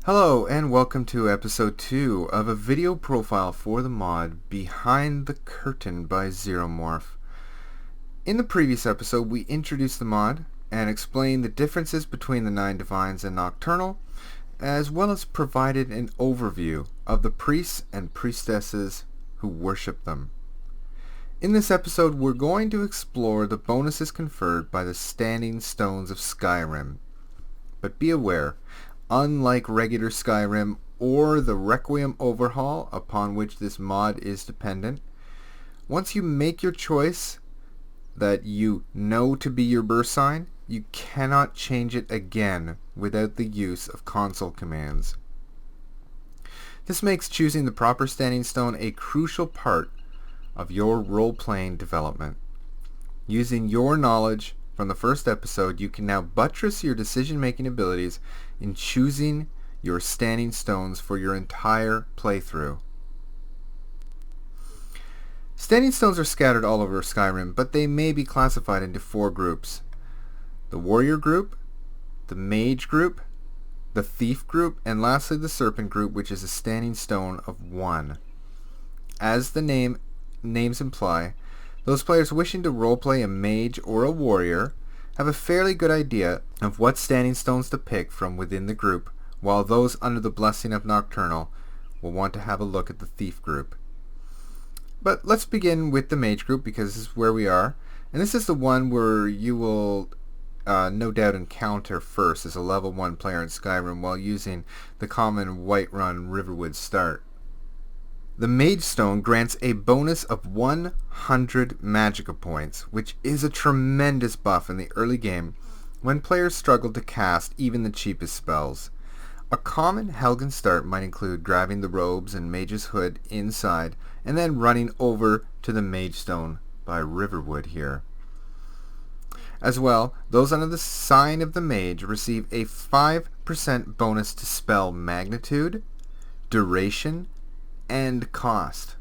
Hello and welcome to episode 2 of a video profile for the mod Behind the Curtain by Zeromorph. In the previous episode we introduced the mod and explained the differences between the 9 divines and nocturnal, as well as provided an overview of the priests and priestesses who worship them. In this episode we're going to explore the bonuses conferred by the Standing Stones of Skyrim. But be aware, unlike regular Skyrim or the Requiem overhaul upon which this mod is dependent, once you make your choice that you know to be your birth sign, you cannot change it again without the use of console commands. This makes choosing the proper standing stone a crucial part of your role-playing development. Using your knowledge from the first episode, you can now buttress your decision-making abilities in choosing your standing stones for your entire playthrough. Standing stones are scattered all over Skyrim, but they may be classified into 4 groups: the warrior group, the mage group, the thief group, and lastly the serpent group, which is a standing stone of 1. As the names imply, those players wishing to roleplay a mage or a warrior have a fairly good idea of what standing stones to pick from within the group, while those under the blessing of Nocturnal will want to have a look at the thief group. But let's begin with the mage group, because this is where we are, and this is the one where you will no doubt encounter first as a level 1 player in Skyrim while using the common Whiterun Riverwood start. The Mage Stone grants a bonus of 100 Magicka points, which is a tremendous buff in the early game when players struggle to cast even the cheapest spells. A common Helgen start might include grabbing the robes and Mage's Hood inside and then running over to the Mage Stone by Riverwood here. As well, those under the sign of the Mage receive a 5% bonus to spell magnitude, duration, and cost.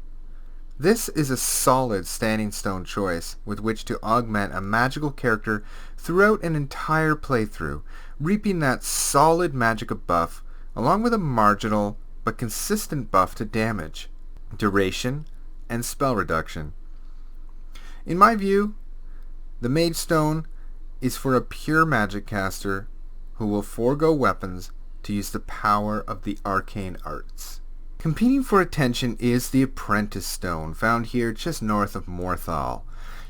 This is a solid standing stone choice with which to augment a magical character throughout an entire playthrough, reaping that solid Magicka buff along with a marginal but consistent buff to damage, duration, and spell reduction. In my view, the Mage Stone is for a pure magic caster who will forego weapons to use the power of the arcane arts. Competing for attention is the Apprentice Stone, found here just north of Morthal.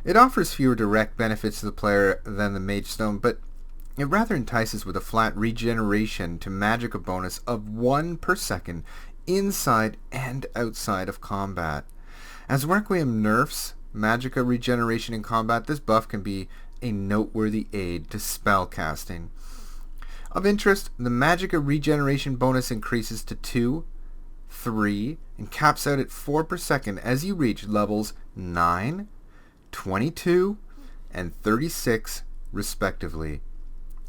It offers fewer direct benefits to the player than the Mage Stone, but it rather entices with a flat regeneration to Magicka bonus of 1 per second inside and outside of combat. As Requiem nerfs Magicka regeneration in combat, this buff can be a noteworthy aid to spell casting. Of interest, the Magicka regeneration bonus increases to 2, 3, and caps out at 4 per second as you reach levels 9, 22, and 36 respectively.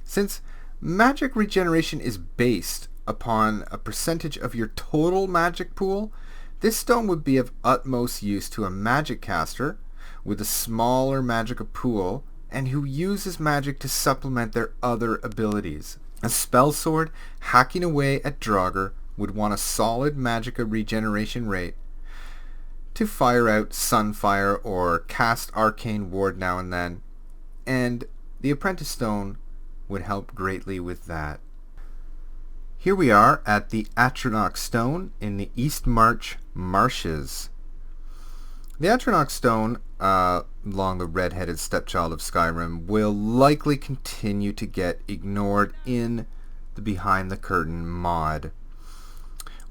Since magic regeneration is based upon a percentage of your total magic pool, this stone would be of utmost use to a magic caster with a smaller Magicka pool and who uses magic to supplement their other abilities. A spell sword hacking away at Draugr would want a solid Magicka regeneration rate to fire out Sunfire or cast Arcane Ward now and then, and the Apprentice Stone would help greatly with that. Here we are at the Atronach Stone in the East March Marshes. The Atronach Stone, along the red-headed stepchild of Skyrim, will likely continue to get ignored in the Behind the Curtain mod.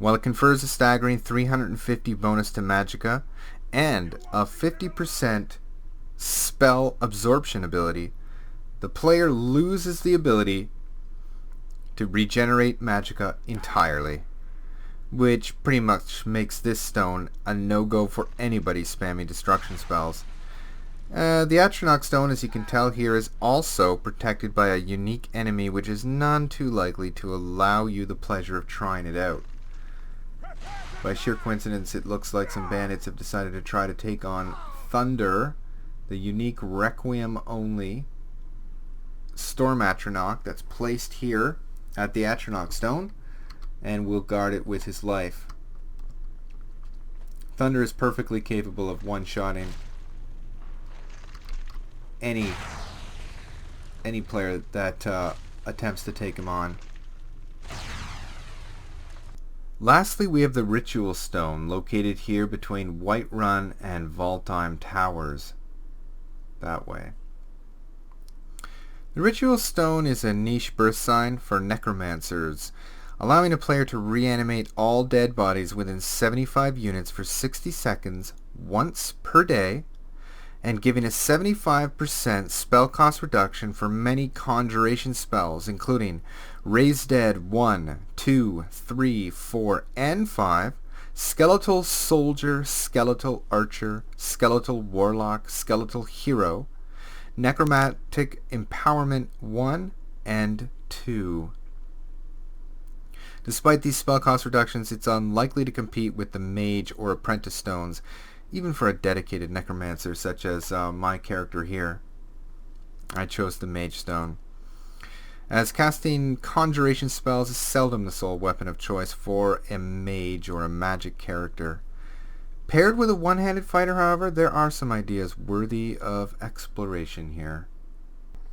While it confers a staggering 350 bonus to Magicka and a 50% spell absorption ability, the player loses the ability to regenerate Magicka entirely, which pretty much makes this stone a no-go for anybody spamming destruction spells. The Atronach Stone, as you can tell here, is also protected by a unique enemy which is none too likely to allow you the pleasure of trying it out. By sheer coincidence, it looks like some bandits have decided to try to take on Thunder, the unique Requiem-only Storm Atronach that's placed here at the Atronach Stone. and will guard it with his life. Thunder is perfectly capable of one-shotting any player that attempts to take him on. Lastly, we have the Ritual Stone, located here between Whiterun and Valtheim Towers. That way. The Ritual Stone is a niche birth sign for necromancers, allowing a player to reanimate all dead bodies within 75 units for 60 seconds once per day, and giving a 75% spell cost reduction for many conjuration spells, including Raise Dead 1, 2, 3, 4, and 5, Skeletal Soldier, Skeletal Archer, Skeletal Warlock, Skeletal Hero, Necromantic Empowerment 1 and 2. Despite these spell cost reductions, it's unlikely to compete with the Mage or Apprentice stones, even for a dedicated necromancer such as my character here. I chose the Mage Stone, as casting conjuration spells is seldom the sole weapon of choice for a mage or a magic character. Paired with a one-handed fighter, however, there are some ideas worthy of exploration here.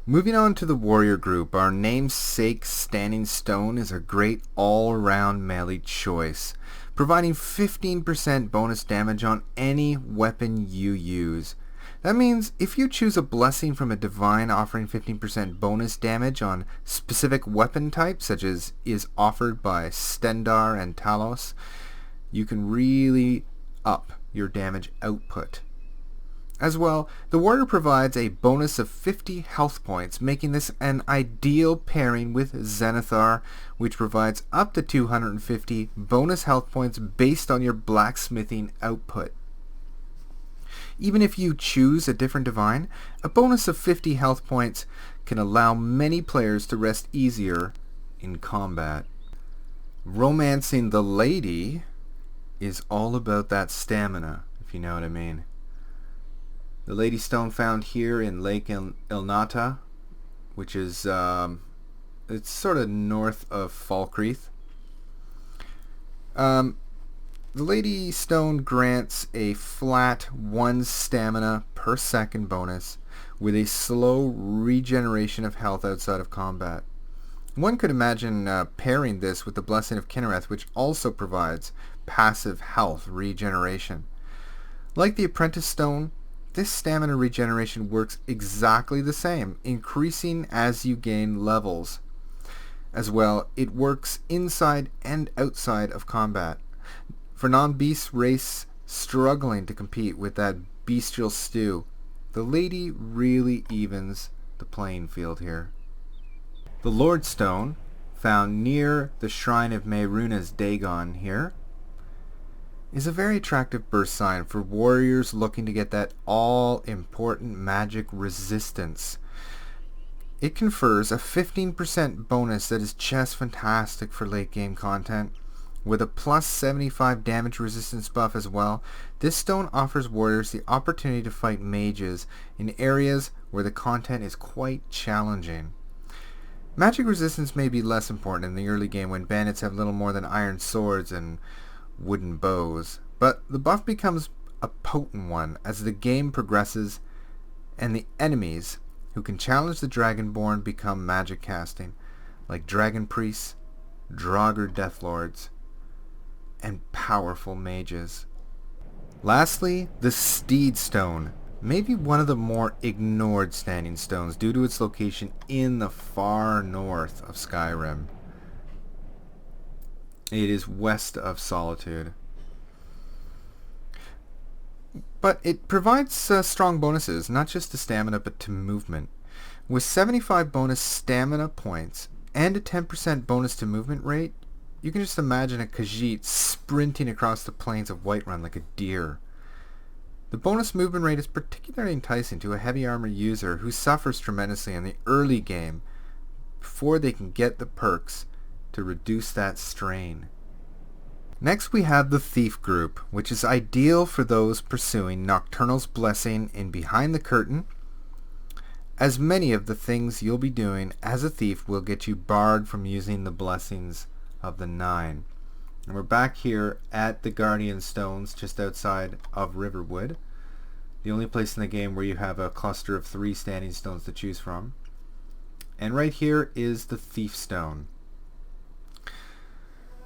Moving on to the warrior group, our namesake Standing Stone is a great all-around melee choice, providing 15% bonus damage on any weapon you use. That means if you choose a blessing from a divine offering 15% bonus damage on specific weapon types, such as is offered by Stendar and Talos, you can really up your damage output. As well, the warrior provides a bonus of 50 health points, making this an ideal pairing with Zenithar, which provides up to 250 bonus health points based on your blacksmithing output. Even if you choose a different divine, a bonus of 50 health points can allow many players to rest easier in combat. Romancing the Lady is all about that stamina, if you know what I mean. The Lady Stone found here in Lake Ilnata, which is it's sort of north of Falkreath. The Lady Stone grants a flat 1 stamina per second bonus with a slow regeneration of health outside of combat. One could imagine pairing this with the Blessing of Kinnereth, which also provides passive health regeneration. Like the Apprentice Stone, this stamina regeneration works exactly the same, increasing as you gain levels. As well, it works inside and outside of combat. For non-beast race struggling to compete with that bestial stew, the Lady really evens the playing field here. The Lord Stone, found near the Shrine of Mehruna's Dagon here, is a very attractive burst sign for warriors looking to get that all-important magic resistance. It confers a 15% bonus that is just fantastic for late game content. With a plus 75 damage resistance buff as well, this stone offers warriors the opportunity to fight mages in areas where the content is quite challenging. Magic resistance may be less important in the early game when bandits have little more than iron swords and wooden bows, but the buff becomes a potent one as the game progresses and the enemies who can challenge the Dragonborn become magic casting, like Dragon Priests, Draugr Deathlords, and powerful mages. Lastly, the Steed Stone may be one of the more ignored standing stones due to its location in the far north of Skyrim. It is west of Solitude. But it provides strong bonuses, not just to stamina but to movement. With 75 bonus stamina points and a 10% bonus to movement rate, you can just imagine a Khajiit sprinting across the plains of Whiterun like a deer. The bonus movement rate is particularly enticing to a heavy armor user who suffers tremendously in the early game before they can get the perks to reduce that strain. Next we have the Thief group, which is ideal for those pursuing Nocturnal's Blessing in Behind the Curtain, as many of the things you'll be doing as a thief will get you barred from using the blessings of the 9. And we're back here at the Guardian Stones just outside of Riverwood, the only place in the game where you have a cluster of 3 standing stones to choose from. And right here is the Thief Stone.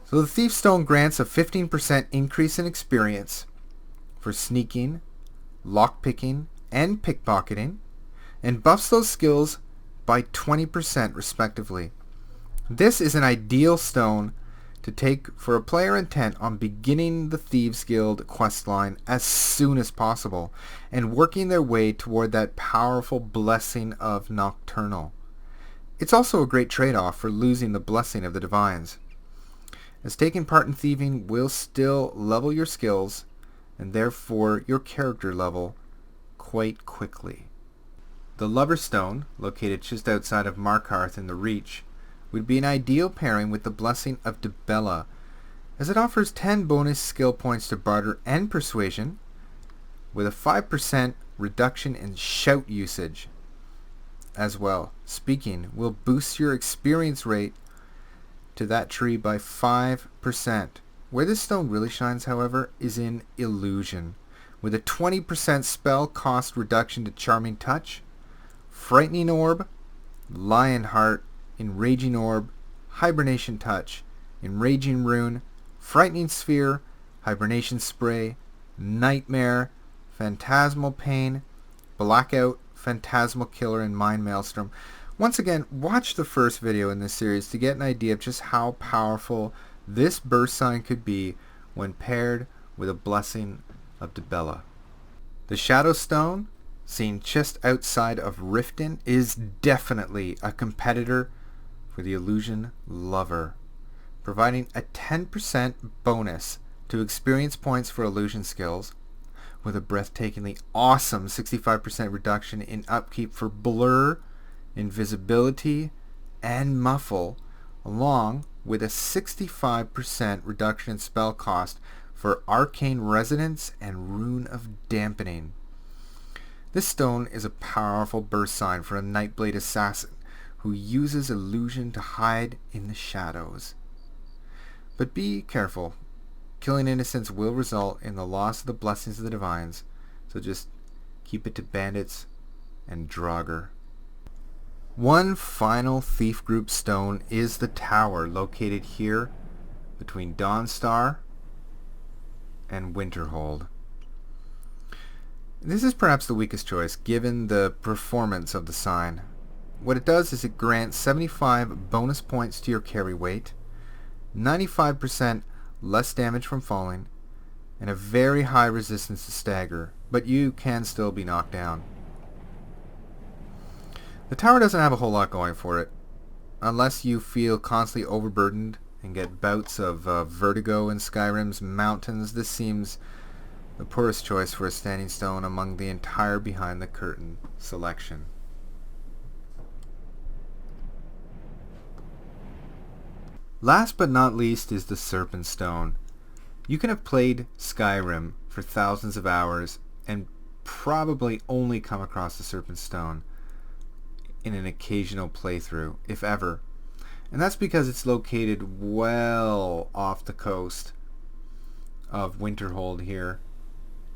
So the Thief Stone grants a 15% increase in experience for sneaking, lockpicking, and pickpocketing, and buffs those skills by 20% respectively. This is an ideal stone to take for a player intent on beginning the Thieves Guild questline as soon as possible and working their way toward that powerful blessing of Nocturnal. It's also a great trade-off for losing the blessing of the Divines, as taking part in thieving will still level your skills and therefore your character level quite quickly. The Lover Stone, located just outside of Markarth in the Reach, would be an ideal pairing with the Blessing of Dibella, as it offers 10 bonus skill points to Barter and Persuasion, with a 5% reduction in shout usage. As well, Speaking will boost your experience rate to that tree by 5%. Where this stone really shines, however, is in Illusion, with a 20% spell cost reduction to Charming Touch, Frightening Orb, Lionheart, Enraging Orb, Hibernation Touch, Enraging Rune, Frightening Sphere, Hibernation Spray, Nightmare, Phantasmal Pain, Blackout, Phantasmal Killer, and Mind Maelstrom. Once again, watch the first video in this series to get an idea of just how powerful this burst sign could be when paired with a Blessing of Dibella. The Shadow Stone, seen just outside of Riften, is definitely a competitor for the Illusion Lover, providing a 10% bonus to experience points for illusion skills, with a breathtakingly awesome 65% reduction in upkeep for Blur, Invisibility, and Muffle, along with a 65% reduction in spell cost for Arcane Resonance and Rune of Dampening. This stone is a powerful burst sign for a Nightblade Assassin who uses illusion to hide in the shadows. But be careful. Killing innocents will result in the loss of the blessings of the Divines, so just keep it to bandits and Draugr. One final thief group stone is the Tower, located here between Dawnstar and Winterhold. This is perhaps the weakest choice given the performance of the sign. What it does is it grants 75 bonus points to your carry weight, 95% less damage from falling, and a very high resistance to stagger, but you can still be knocked down. The Tower doesn't have a whole lot going for it, unless you feel constantly overburdened and get bouts of vertigo in Skyrim's mountains. This seems the poorest choice for a standing stone among the entire Behind the Curtain selection. Last but not least is the Serpent Stone. You can have played Skyrim for thousands of hours and probably only come across the Serpent Stone in an occasional playthrough, if ever. And that's because it's located well off the coast of Winterhold here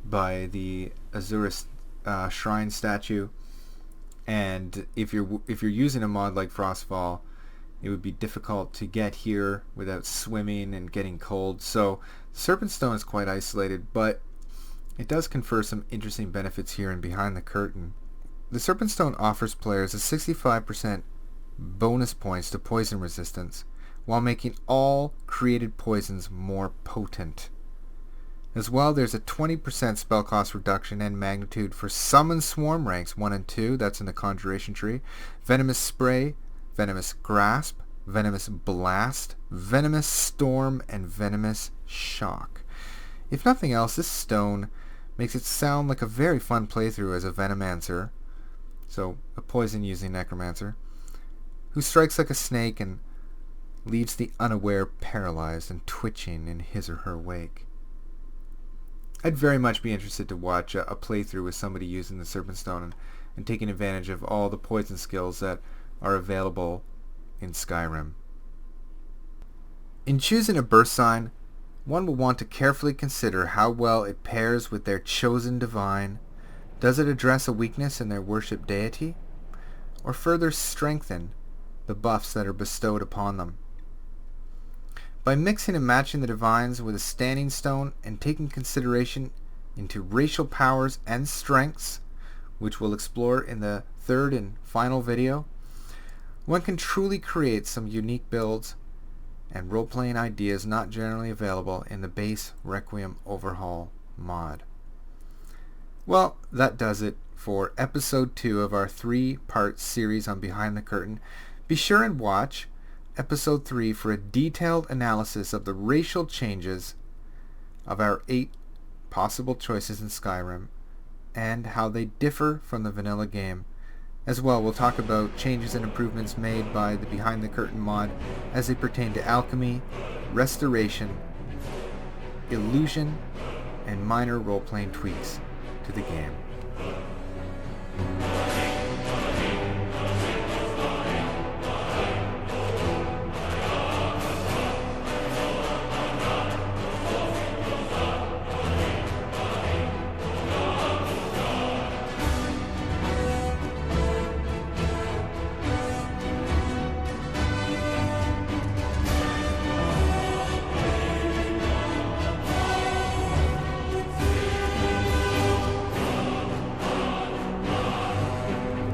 by the Azurus shrine statue. And if you're using a mod like Frostfall, it would be difficult to get here without swimming and getting cold. So Serpent Stone is quite isolated, but it does confer some interesting benefits here in Behind the Curtain. The Serpent Stone offers players a 65% bonus points to poison resistance, while making all created poisons more potent. As well, there's a 20% spell cost reduction and magnitude for Summon Swarm ranks 1 and 2, that's in the Conjuration tree, Venomous Spray, Venomous Grasp, Venomous Blast, Venomous Storm, and Venomous Shock. If nothing else, this stone makes it sound like a very fun playthrough as a Venomancer, so a poison-using necromancer, who strikes like a snake and leaves the unaware paralyzed and twitching in his or her wake. I'd very much be interested to watch a playthrough with somebody using the Serpent Stone and taking advantage of all the poison skills that are available in Skyrim. In choosing a birth sign, one will want to carefully consider how well it pairs with their chosen divine. Does it address a weakness in their worship deity, or further strengthen the buffs that are bestowed upon them? By mixing and matching the divines with a standing stone and taking consideration into racial powers and strengths, which we'll explore in the third and final video, one can truly create some unique builds and role-playing ideas not generally available in the base Requiem Overhaul mod. Well, that does it for episode 2 of our 3-part series on Behind the Curtain. Be sure and watch episode 3 for a detailed analysis of the racial changes of our 8 possible choices in Skyrim and how they differ from the vanilla game. As well, we'll talk about changes and improvements made by the Behind the Curtain mod as they pertain to alchemy, restoration, illusion, and minor role-playing tweaks to the game.